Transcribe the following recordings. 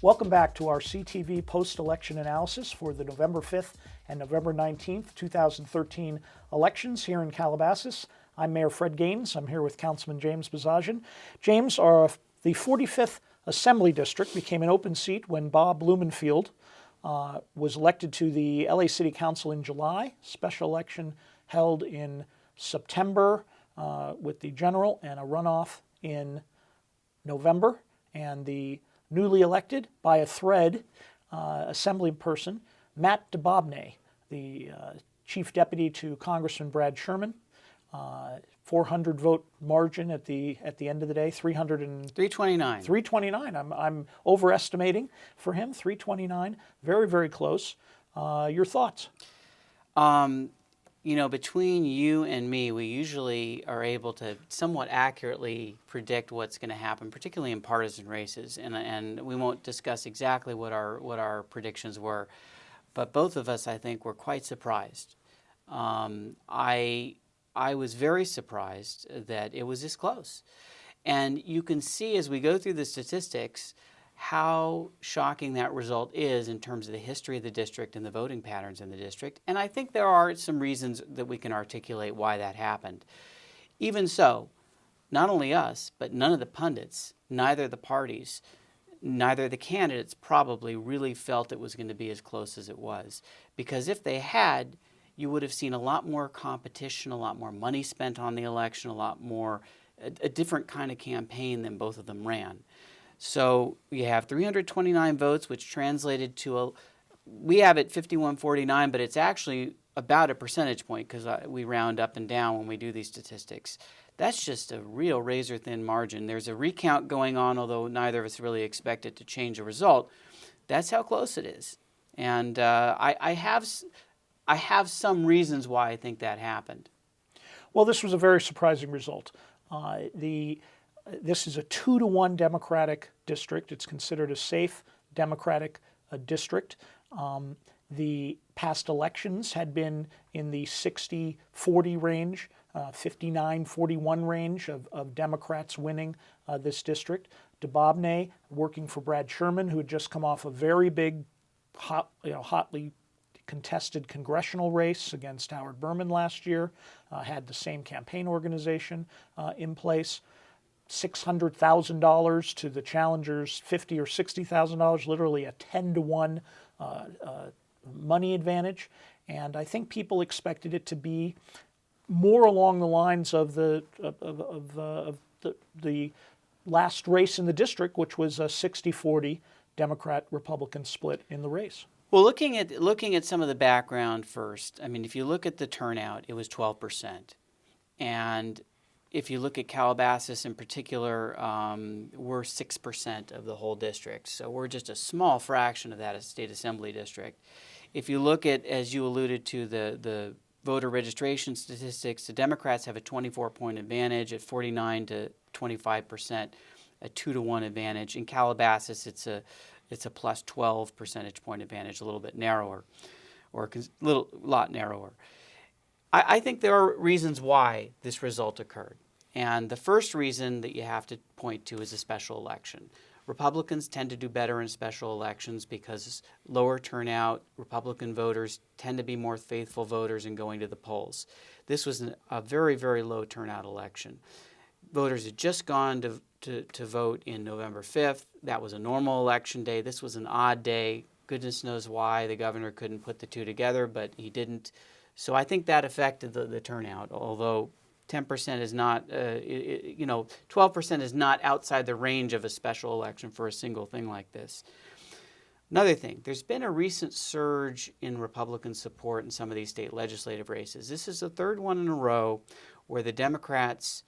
Welcome back to our CTV post-election analysis for the November 5th and November 19th, 2013 elections here in Calabasas. I'm Mayor Fred Gaines. I'm here with Councilman James Bazagian. James, the 45th Assembly District became an open seat when Bob Blumenfield was elected to the LA City Council in July. Special election held in September with the general and a runoff in November. And the newly elected by a thread Assemblyperson Matt DeBobney, the Chief Deputy to Congressman Brad Sherman, 400 vote margin at the end of the day, 329. 329. I'm overestimating for him. 329. Very, very close. Your thoughts? You know, between you and me, we usually are able to somewhat accurately predict what's going to happen, particularly in partisan races. And we won't discuss exactly what our predictions were, but both of us, I think, were quite surprised. I was very surprised that it was this close. And you can see as we go through the statistics how shocking that result is in terms of the history of the district and the voting patterns in the district. And I think there are some reasons that we can articulate why that happened. Even so, not only us, but none of the pundits, neither the parties, neither the candidates probably really felt it was going to be as close as it was. Because if they had, you would have seen a lot more competition, a lot more money spent on the election, a different kind of campaign than both of them ran. So you have 329 votes, which translated to we have it 51-49, but it's actually about a percentage point because we round up and down when we do these statistics. That's just a real razor-thin margin. There's a recount going on, although neither of us really expect it to change the result. That's how close it is. And I have some reasons why I think that happened. Well, this was a very surprising result. This is a 2-to-1 Democratic district. It's considered a safe Democratic district. The past elections had been in the 60-40 range, 59-41 range of Democrats winning this district. DeBobney working for Brad Sherman, who had just come off a very big, hotly contested congressional race against Howard Berman last year, had the same campaign organization in place. $600,000 to the challengers, $50,000 or $60,000, literally a 10-to-1 money advantage. And I think people expected it to be more along the lines of the last race in the district, which was a 60-40 Democrat-Republican split in the race. Well, looking at some of the background first, I mean, if you look at the turnout, it was 12%. And if you look at Calabasas in particular, we're 6% of the whole district. So we're just a small fraction of that state assembly district. If you look at, as you alluded to, the voter registration statistics, the Democrats have a 24-point advantage at 49 to 25%, a 2-to-1 advantage. In Calabasas, it's a plus 12 percentage point advantage, a little bit narrower, or a lot narrower. I think there are reasons why this result occurred. And the first reason that you have to point to is a special election. Republicans tend to do better in special elections because lower turnout, Republican voters tend to be more faithful voters in going to the polls. This was a very, very low turnout election. Voters had just gone to vote in November 5th. That was a normal election day. This was an odd day. Goodness knows why the governor couldn't put the two together, but he didn't. So I think that affected the turnout, although 10% is not, 12% is not outside the range of a special election for a single thing like this. Another thing, there's been a recent surge in Republican support in some of these state legislative races. This is the third one in a row where the Democrats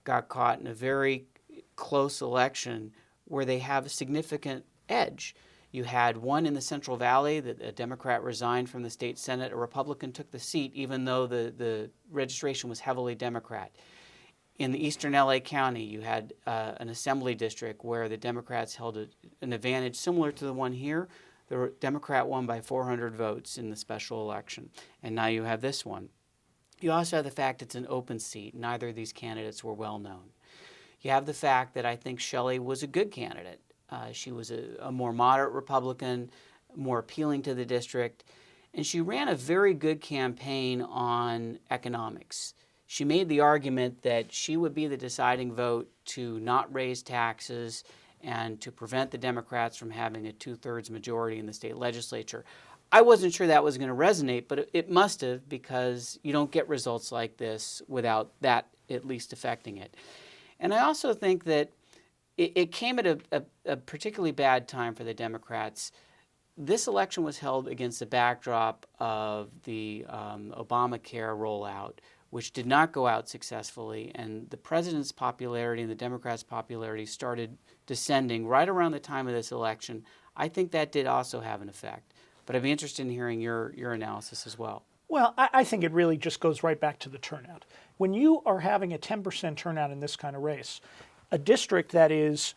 got caught in a very close election where they have a significant edge. You had one in the Central Valley that a Democrat resigned from the state Senate. A Republican took the seat even though the registration was heavily Democrat. In the eastern LA County, you had an assembly district where the Democrats held an advantage similar to the one here. The Democrat won by 400 votes in the special election. And now you have this one. You also have the fact it's an open seat. Neither of these candidates were well known. You have the fact that I think Shelley was a good candidate. She was a more moderate Republican, more appealing to the district. And she ran a very good campaign on economics. She made the argument that she would be the deciding vote to not raise taxes and to prevent the Democrats from having a 2/3 majority in the state legislature. I wasn't sure that was going to resonate, but it must have, because you don't get results like this without that at least affecting it. And I also think that it came at a particularly bad time for the Democrats. This election was held against the backdrop of the Obamacare rollout, which did not go out successfully, and the president's popularity and the Democrats' popularity started descending right around the time of this election. I think that did also have an effect. But I'd be interested in hearing your analysis as well. Well, I think it really just goes right back to the turnout. When you are having a 10% turnout in this kind of race, a district that is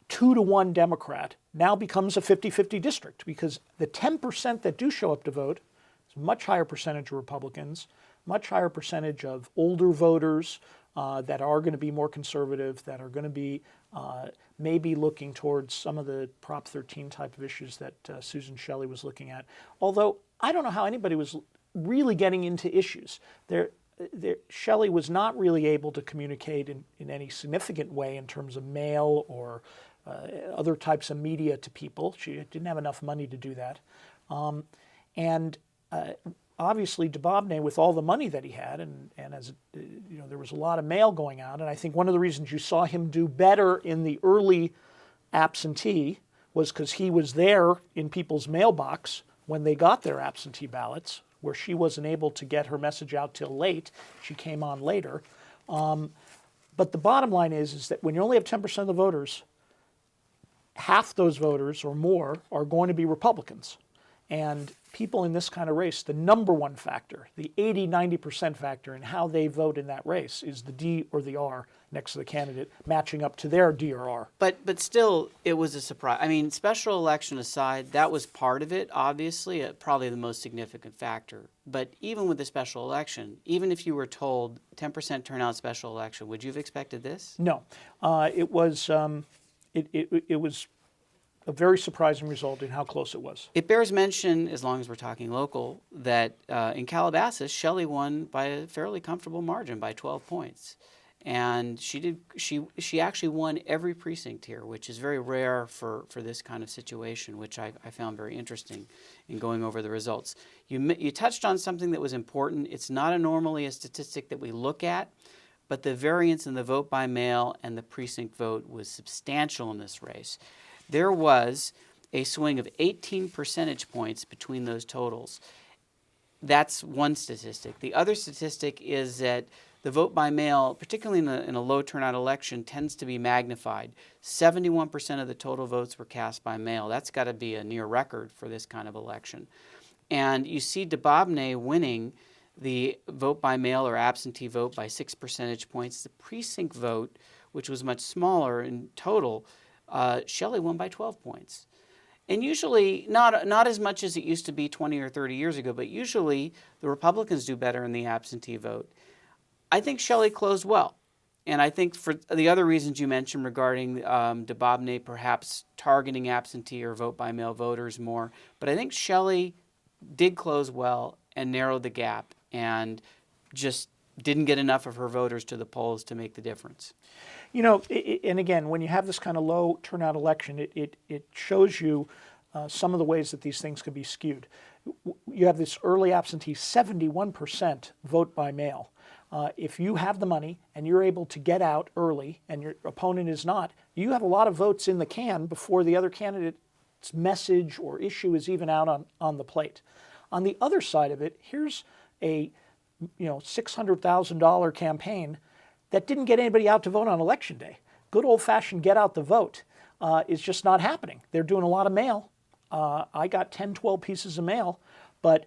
2-to-1 Democrat now becomes a 50-50 district, because the 10% that do show up to vote is a much higher percentage of Republicans, much higher percentage of older voters that are going to be more conservative, that are going to be maybe looking towards some of the Prop 13 type of issues that Susan Shelley was looking at. Although I don't know how anybody was really getting into issues. Shelley was not really able to communicate in any significant way in terms of mail or other types of media to people. She didn't have enough money to do that. Obviously, Dubovne, with all the money that he had, and as you know, there was a lot of mail going out, and I think one of the reasons you saw him do better in the early absentee was because he was there in people's mailbox when they got their absentee ballots, where she wasn't able to get her message out till late. She came on later. But the bottom line is that when you only have 10% of the voters, half those voters or more are going to be Republicans. And people in this kind of race, the number one factor, the 80-90% factor in how they vote in that race is the D or the R next to the candidate matching up to their D or R. But still, it was a surprise. I mean, special election aside, that was part of it, obviously, probably the most significant factor. But even with the special election, even if you were told 10% turnout special election, would you have expected this? No. It was a very surprising result in how close it was. It bears mention, as long as we're talking local, that in Calabasas, Shelley won by a fairly comfortable margin, by 12 points. And she actually won every precinct here, which is very rare for this kind of situation, which I found very interesting in going over the results. You touched on something that was important. It's not normally a statistic that we look at, but the variance in the vote by mail and the precinct vote was substantial in this race. There was a swing of 18 percentage points between those totals. That's one statistic. The other statistic is that the vote by mail, particularly in a low turnout election, tends to be magnified. 71% of the total votes were cast by mail. That's got to be a near record for this kind of election. And you see Dubovne winning the vote by mail or absentee vote by 6 percentage points. The precinct vote, which was much smaller in total, Shelley won by 12 points. And usually, not as much as it used to be 20 or 30 years ago, but usually the Republicans do better in the absentee vote. I think Shelley closed well. And I think for the other reasons you mentioned regarding Dubovne perhaps targeting absentee or vote by mail voters more, but I think Shelley did close well and narrowed the gap and just didn't get enough of her voters to the polls to make the difference. You know, and again, when you have this kind of low turnout election, it shows you some of the ways that these things can be skewed. You have this early absentee, 71% vote by mail. If you have the money and you're able to get out early and your opponent is not, you have a lot of votes in the can before the other candidate's message or issue is even out on the plate. On the other side of it, here's a $600,000 campaign that didn't get anybody out to vote on election day. Good old-fashioned get out the vote is just not happening. They're doing a lot of mail. I got 10, 12 pieces of mail, but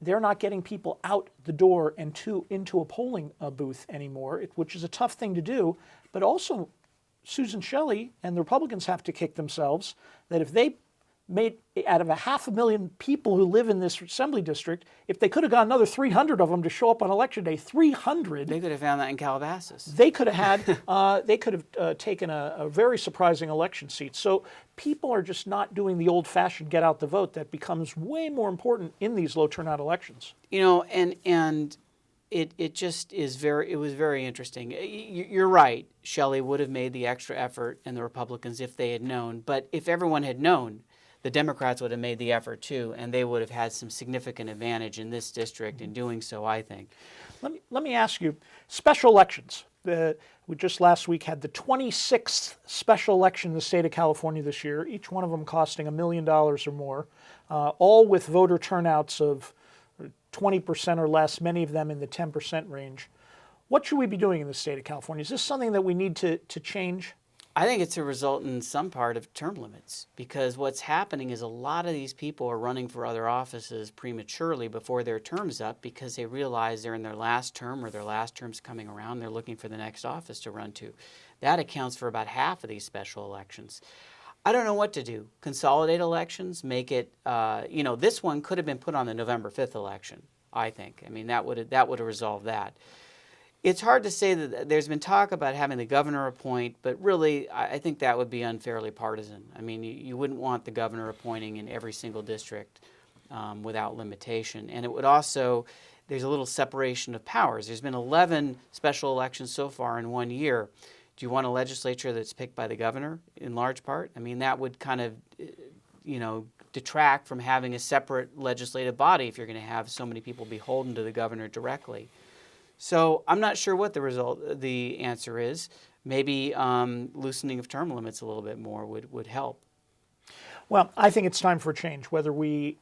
they're not getting people out the door and into a polling booth anymore, which is a tough thing to do. But also, Susan Shelley and the Republicans have to kick themselves that if they made out of 500,000 people who live in this assembly district, if they could have got another 300 of them to show up on election day, 300, They could have found that in Calabasas. they could have had, they could have taken a very surprising election seat. So people are just not doing the old-fashioned get out the vote that becomes way more important in these low turnout elections. You know, and it just is it was very interesting. You're right. Shelley would have made the extra effort, and the Republicans, if they had known. But if everyone had known, the Democrats would have made the effort too, and they would have had some significant advantage in this district in doing so, I think. Let me ask you, special elections. We just last week had the 26th special election in the state of California this year, each one of them costing $1 million or more, all with voter turnouts of 20% or less, many of them in the 10% range. What should we be doing in the state of California? Is this something that we need to change? I think it's a result in some part of term limits, because what's happening is a lot of these people are running for other offices prematurely before their term's up because they realize they're in their last term or their last term's coming around. They're looking for the next office to run to. That accounts for about half of these special elections. I don't know what to do. Consolidate elections, make it, this one could have been put on the November 5th election, I think. I mean, that would have resolved that. It's hard to say that there's been talk about having the governor appoint, but really I think that would be unfairly partisan. I mean, you wouldn't want the governor appointing in every single district without limitation. And it would also, there's a little separation of powers. There's been 11 special elections so far in 1 year. Do you want a legislature that's picked by the governor in large part? I mean, that would kind of, detract from having a separate legislative body if you're going to have so many people beholden to the governor directly. So I'm not sure what the answer is. Maybe loosening of term limits a little bit more would help. Well, I think it's time for a change, whether we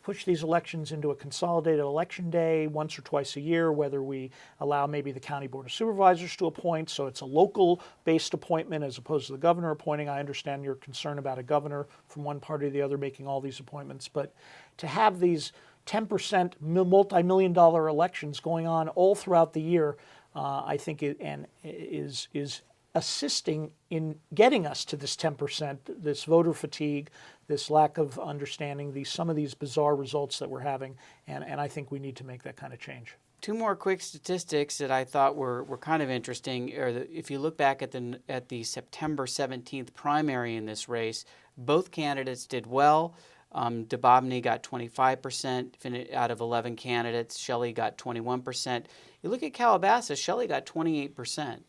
push these elections into a consolidated election day once or twice a year, whether we allow maybe the county board of supervisors to appoint, so it's a local-based appointment as opposed to the governor appointing. I understand your concern about a governor from one party to the other making all these appointments, but to have these 10% multi-million-dollar elections going on all throughout the year, I think is assisting in getting us to this 10%, this voter fatigue, this lack of understanding, some of these bizarre results that we're having, and I think we need to make that kind of change. Two more quick statistics that I thought were kind of interesting. If you look back at the September 17th primary in this race, both candidates did well. DeBobney got 25% out of 11 candidates. Shelley got 21%. You look at Calabasas, Shelley got 28%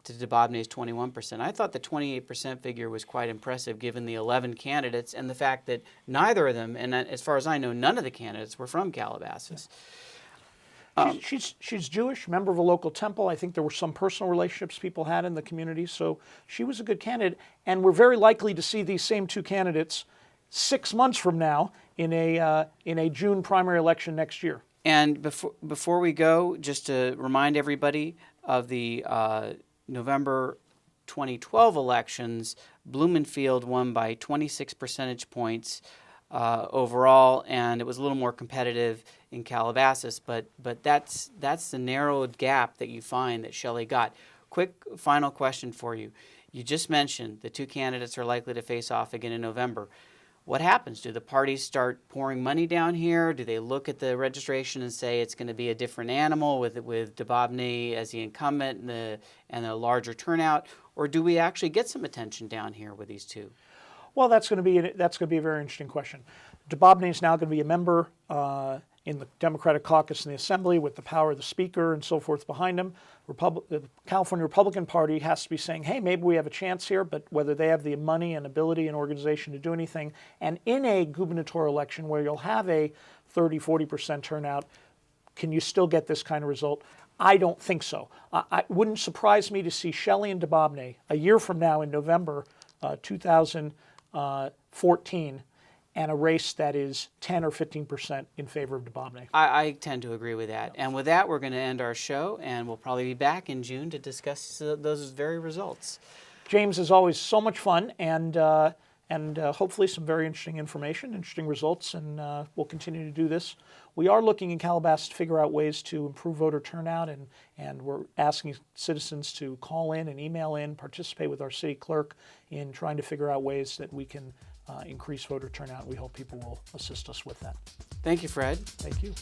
to DeBobney's 21%. I thought the 28% figure was quite impressive given the 11 candidates and the fact that neither of them, and as far as I know, none of the candidates were from Calabasas. She's Jewish, member of a local temple. I think there were some personal relationships people had in the community, so she was a good candidate. And we're very likely to see these same two candidates 6 months from now in a June primary election next year. And before we go, just to remind everybody of the November 2012 elections, Blumenfield won by 26 percentage points overall, and it was a little more competitive in Calabasas, but that's the narrowed gap that you find that Shelley got. Quick final question for you. You just mentioned the two candidates are likely to face off again in November. What happens? Do the parties start pouring money down here? Do they look at the registration and say it's going to be a different animal with DeBobney as the incumbent and a larger turnout? Or do we actually get some attention down here with these two? Well, that's going to be a very interesting question. DeBobney is now going to be a member in the Democratic caucus in the Assembly with the power of the Speaker and so forth behind him. The California Republican Party has to be saying, hey, maybe we have a chance here, but whether they have the money and ability and organization to do anything. And in a gubernatorial election where you'll have a 30-40% turnout, can you still get this kind of result? I don't think so. It wouldn't surprise me to see Shelley and DeBobney a year from now in November 2014 and a race that is 10 or 15% in favor of DeBobney. I tend to agree with that. And with that, we're going to end our show, and we'll probably be back in June to discuss those very results. James, is always so much fun, and hopefully some very interesting information, interesting results, and we'll continue to do this. We are looking in Calabasas to figure out ways to improve voter turnout, and we're asking citizens to call in and email in, participate with our city clerk in trying to figure out ways that we can increase voter turnout. We hope people will assist us with that. Thank you, Fred. Thank you.